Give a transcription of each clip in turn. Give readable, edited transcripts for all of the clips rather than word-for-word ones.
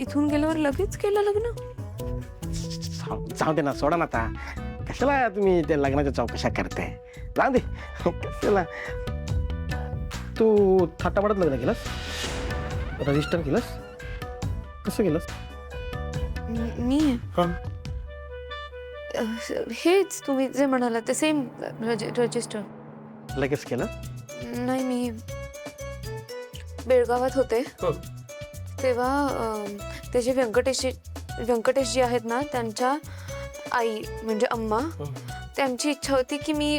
इथून गेल्यावर लगेच केलं लग्न? जाऊ दे ना, सोडा ना आता. कशाला तुम्ही त्या लग्नाच्या चौकशा करताय? जाऊ दे. कशाला तू थाटामाटात लग्न केलंस? रजिस्टर केलंस? कसं केलंस? मी हेच तुम्ही जे म्हणाला ते सेम रजिस्टर. लगेच केलं? नाही, मी बेळगावात होते तेव्हा ते जे व्यंकटेश जी आहेत ना, त्यांच्या आई म्हणजे अम्मा, त्यांची इच्छा होती की मी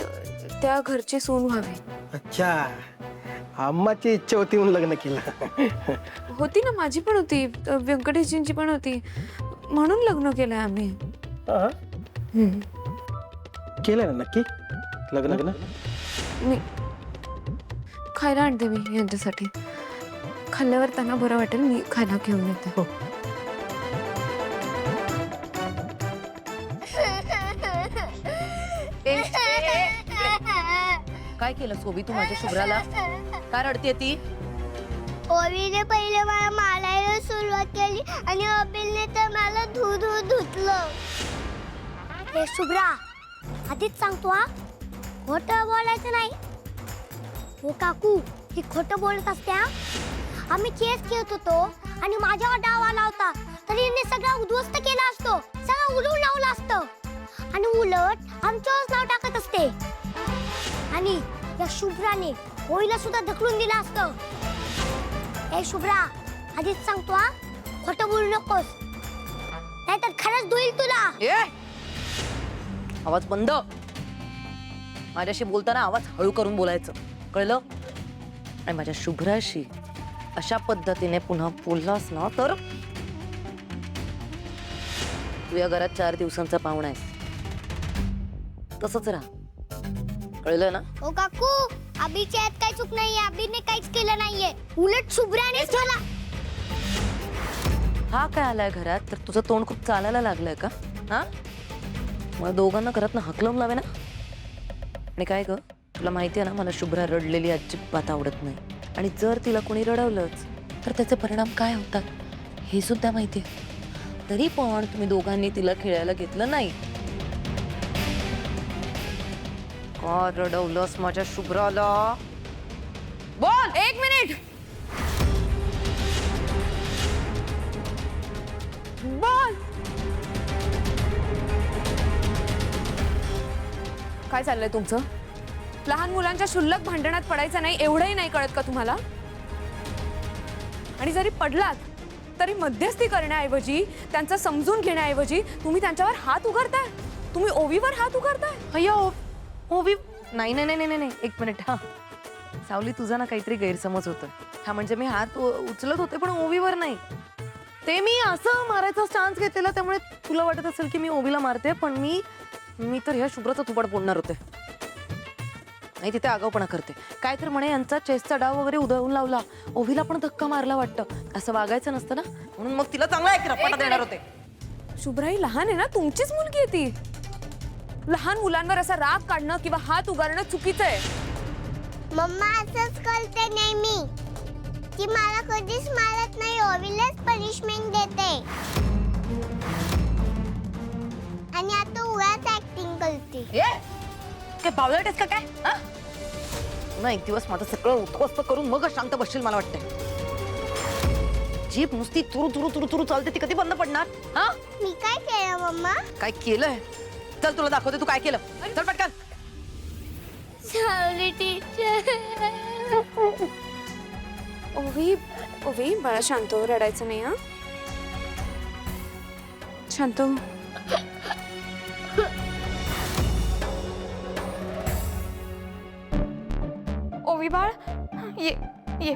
त्या घरची सून व्हावी. अच्छा, अम्माची इच्छा होती म्हणून लग्न केलं. होती ना, माझी पण होती, व्यंकटेशजींची पण होती, म्हणून लग्न केलंय आम्ही. केलं ना नक्की लग्न? मी खायला आणते मी यांच्यासाठी. खाल्ल्यावर त्यांना बरं वाटेल, मी खायला घेऊन येते. काय केलं सोबी तू माझ्या शुभ्राला? काय रडते ती? ओवीने पहिले मला मारायला सुरुवात केली आणि अबिलने तर मला धुतलं. हे शुभ्रा, आधीच सांगतो हा, खोटं बोलायचं नाही. हो काकू, ही खोटं बोलत असते हा. आम्ही चेस खेळत होतो आणि माझ्यावर डाव आला होता, तरी हिने सगळं उद्ध्वस्त केलं असतो, सगळं उडवून लावलं असतं आणि उलट आमच्यावरच नाव टाकत असते. आणि या शुभ्राने ओवीला सुद्धा ढकलून दिलं असतं. हे शुभ्रा, आधीच सांगतो हा, खोटं बोलू नकोस, नाहीतर खरंच धुईल तुला. आवाज बंद. माझ्याशी बोलताना आवाज हळू करून बोलायचं, कळलं? आणि माझ्या शुभ्राशी अशा पद्धतीने पुन्हा बोललास ना तर तू या घरात 4 दिवसांचा पाहुणा आहेस. तसंच राहा, कळलं ना? ओ काकू, अभिची यात काही चूक नाहीये, अभिने काहीच केलं नाहीये, उलट शुभ्रानेच मला. हा काय आलाय घरात तर तुझं तोंड खूप चालायला लागलंय का? हा, मला दोघांना घरात हकलवून लावे ना. आणि काय ग, तुला माहिती आहे ना, मला शुभ्रा रडलेली अजिबात आवडत नाही. आणि जर तिला कोणी रडवलंच तर त्याचे परिणाम काय होतात हे सुद्धा माहिती आहे. तरी पण तुम्ही दोघांनी तिला खेळायला घेतलं नाही. का रडवलंस माझ्या शुभ्राला? बोल. 1 मिनिट. बोल. काय चाललंय तुमचं? लहान मुलांच्या क्षुल्लक भांडणात पडायचं नाही, एवढंही नाही कळत का तुम्हाला? आणि जरी पडलात तरी मध्यस्थी करण्याऐवजी, त्यांचं समजून घेण्याऐवजी तुम्ही त्यांच्यावर हात उगारताय. तुम्ही ओवीवर हात उगारताय. अय्या, ओवी नाही नाही नाही नाही, 1 मिनिट. हा सावली, तुझा ना काहीतरी गैरसमज होतोय. हा म्हणजे मी हात उचलत होते पण ओवीवर नाही. ते मी असं मारायचा चान्स घेतलेला, त्यामुळे तुला वाटत असेल की मी ओवीला मारते, पण मी तर ह्या शुभ्राचा तुपाड बोलणार होते. नाही, तिथे आगाऊपणा करते. काय तर म्हणे यांचा चेसचा डाव वगैरे उधळून लावला, ओवीला पण धक्का मारला वाटतं. असं वागायचं नसतं ना, म्हणून मग तिला चांगला एक रपाटा देणार होते. शुभ्राई लहान आहे ना, तुमचीच मुलगी आहे ती. लहान मुलांवर असा राग काढणं किंवा हात उगारणं चुकीचं आहे. मम्मा असंच करते नेहमी, ती मला कधीच मारत नाही, ओवीलाच पनिशमेंट देते. आणि आता उगाच ऍक्टिंग करते. काय बावळट आहेस का काय? नाही, एक दिवस माझं सगळं उद्ध्वस्त करून मग शांत बसशील मला वाटतंय. जीभ नुसती तुरु तुरु तुरु तुरु चालते, ती कधी बंद पडणार? हा, मी काय केलं मम्मा? काय केलंय? चल तुला दाखवते तू काय केलं. चल पटकन. सावली टीचर. ओवी बाळा, शांत हो, रडायचं नाही. हा, शांत हो. ओवी बाळ, ये ये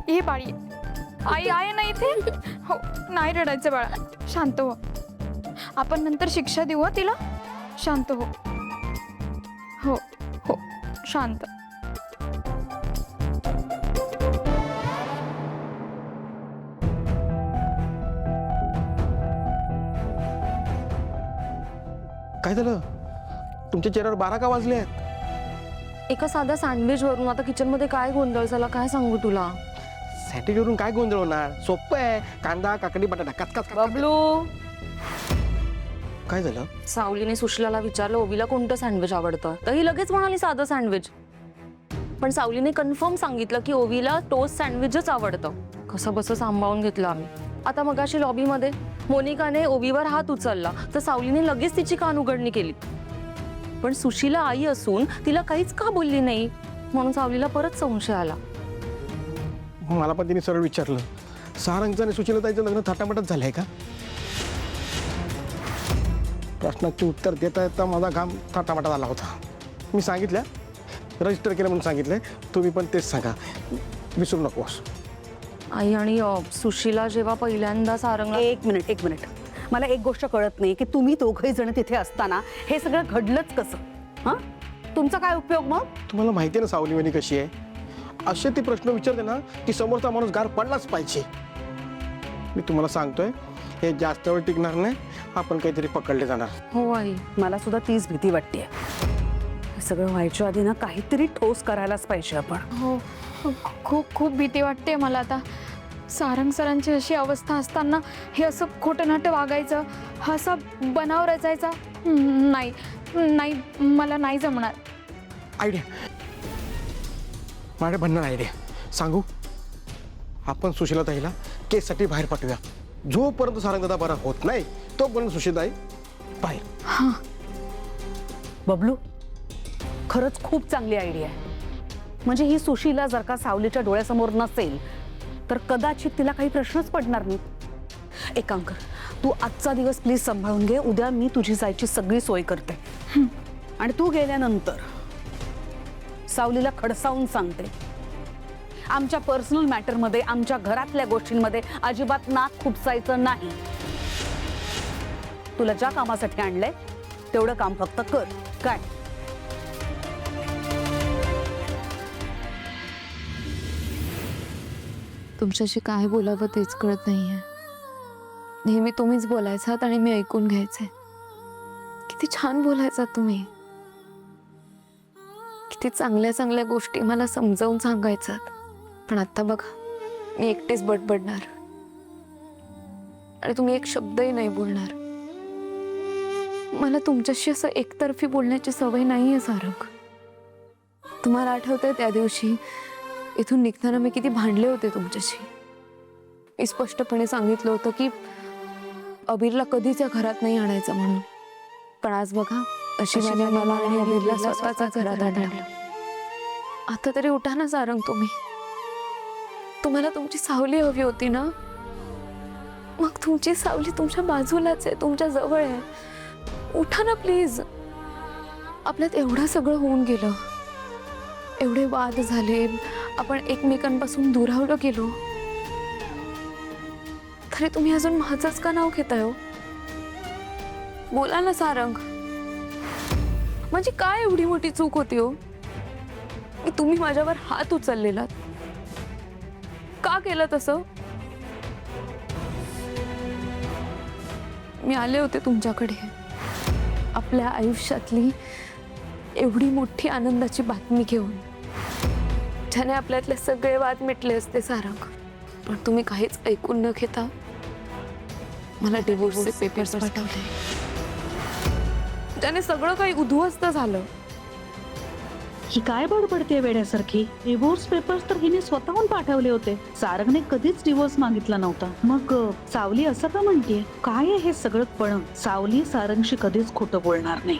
ये बाळ, ये. आई आहे ना इथे? हो, नाही रडायचं बाळा, शांत हो. आपण नंतर शिक्षा देऊ हं तिला. शांत हो. हो हो, शांत. काय झालं? तुमच्या चेहऱ्यावर 12 का वाजले आहेत? एका साध्या सँडविच वरून आता किचन मध्ये काय गोंधळ झाला, काय सांगू तुला. सँडविच वरून काय गोंधळ होणार? सोपं आहे. कांदा काकडी बटाटा कच कच कच. बबलू, काय झालं? सावलीने सुशीलाला विचारलं ओवीला कोणतं सँडविच आवडतं, तर ही लगेच म्हणाली साधं सँडविच. पण सावलीने कन्फर्म सांगितलं की ओवीला टोस्ट सँडविचच आवडतं. कसं बसं सांभाळून घेतलं आम्ही. आता मगाशी लॉबीमध्ये मोनिकाने ओवीवर हात उचलला तर सावलीने लगेच तिची कान उघडणी केली. पण सुशीला आई असून तिला काहीच का बोलली नाही, म्हणून सावलीला परत संशय आला. मला पण तिने सरळ विचारलं, सारंगचं आणि सुशीलाताईचं लग्न थाटामाटात झालंय का? प्रश्नाचे उत्तर देता येता माझा घाम थाटामाटात आला होता. मी सांगितलं रजिस्टर केलं म्हणून सांगितलंय, तुम्ही पण तेच सांगा, विसरू नकोस. आई आणि सुशीला जेव्हा पहिल्यांदा सारंगला एक मिनिट मला एक गोष्ट कळत नाही की तुम्ही दोघही जण तिथे असताना हे सगळं घडलंच कसं? हां, तुमचा काय उपयोग मग? तुम्हाला माहिती आहे ना सावलीवाणी कशी आहे. असे ते प्रश्न विचारते ना की समोरचा माणूस गार पडलाच पाहिजे. मी तुम्हाला सांगतोय हे जास्त वेळ टिकणार नाही, आपण काहीतरी पकडले जाणार. हो आई. मला सुद्धा तीच भीती वाटते. हे सगळं व्हायच्या आधी ना काहीतरी ठोस करायलाच पाहिजे आपण. हो, खूप खूप भीती वाटते मला आता. सारंग सरांची अशी अवस्था असताना हे असं खोटं नाटं वागायचं, हा असा बनाव रचायचा, नाही नाही, मला नाही जमणार. आयडिया, माझ्या भन्नाट आयडिया सांगू. आपण सुशीलाताईला केससाठी बाहेर पाठवूया. जोपर्यंत सारंगदादा बरा होत नाही तोपर्यंत सुशीलाताई बाहेर. बबलू, खरंच खूप चांगली आयडिया आहे. म्हणजे ही सुशीला जर का सावलीच्या डोळ्यासमोर नसेल तर कदाचित तिला काही प्रश्नच पडणार नाही. एक काम कर, तू आजचा दिवस प्लीज सांभाळून घे. उद्या मी तुझी जायची सगळी सोय करते. आणि तू गेल्यानंतर सावलीला खडसावून सांगते, आमच्या पर्सनल मॅटरमध्ये, आमच्या घरातल्या गोष्टींमध्ये अजिबात नाक खुपसायचं नाही. तुला ज्या कामासाठी आणलंय तेवढं काम फक्त कर. काय? तुमच्याशी काय बोलावं तेच कळत नाहीये. नेहमी तुम्हीच बोलायचात आणि मी ऐकून घ्यायचे. किती छान बोलायचात तुम्ही. किती चांगल्या चांगल्या गोष्टी मला समजावून सांगायचात. पण आता बघा, मी एकटेच बडबडणार आणि तुम्ही एक शब्दही नाही बोलणार. मला तुमच्याशी असं एकतर्फी बोलण्याची सवय नाहीये सारंग. तुम्हाला आठवतंय त्या दिवशी इथून निघताना मी किती भांडले होते तुमच्याशी. मी स्पष्टपणे सांगितलं होतं की अबीरला कधीच या घरात नाही आणायचं म्हणून. पण आज बघा, नशिबाने मला आणि अबीरला स्वतःच्या घरात आणलं. आता तरी उठा ना सारंग तुम्ही. तुम्हाला तुमची सावली हवी होती ना, मग तुमची सावली तुमच्या बाजूलाच आहे, तुमच्या जवळ आहे. उठा ना प्लीज. आपल्यात एवढं सगळं होऊन गेलं, एवढे वाद झाले, आपण एकमेकांपासून दुरावलो गेलो, तरी तुम्ही अजून माझंच का नाव घेताय हो? बोला ना सारंग. म्हणजे काय एवढी मोठी चूक होती हो की तुम्ही माझ्यावर हात उचललेलात? का केलं तसं? मी आले होते तुमच्याकडे आपल्या आयुष्यातली एवढी मोठी आनंदाची बातमी घेऊन, ज्याने आपल्यातले सगळे वाद मिटले असते सारंग. पण तुम्ही काहीच ऐकून न घेता मला डिवोर्सचे पेपर्स पाठवले, ज्याने सगळं काही उद्ध्वस्त झालं. ही काय बडबडते वेड्यासारखी? डिवोर्स पेपर्स तर हिने स्वतःहून पाठवले होते. सारंगने कधीच डिवोर्स मागितला नव्हता. मग सावली असं का म्हणतेय? काय आहे हे सगळं? पण सावली सारंगशी कधीच खोटं बोलणार नाही.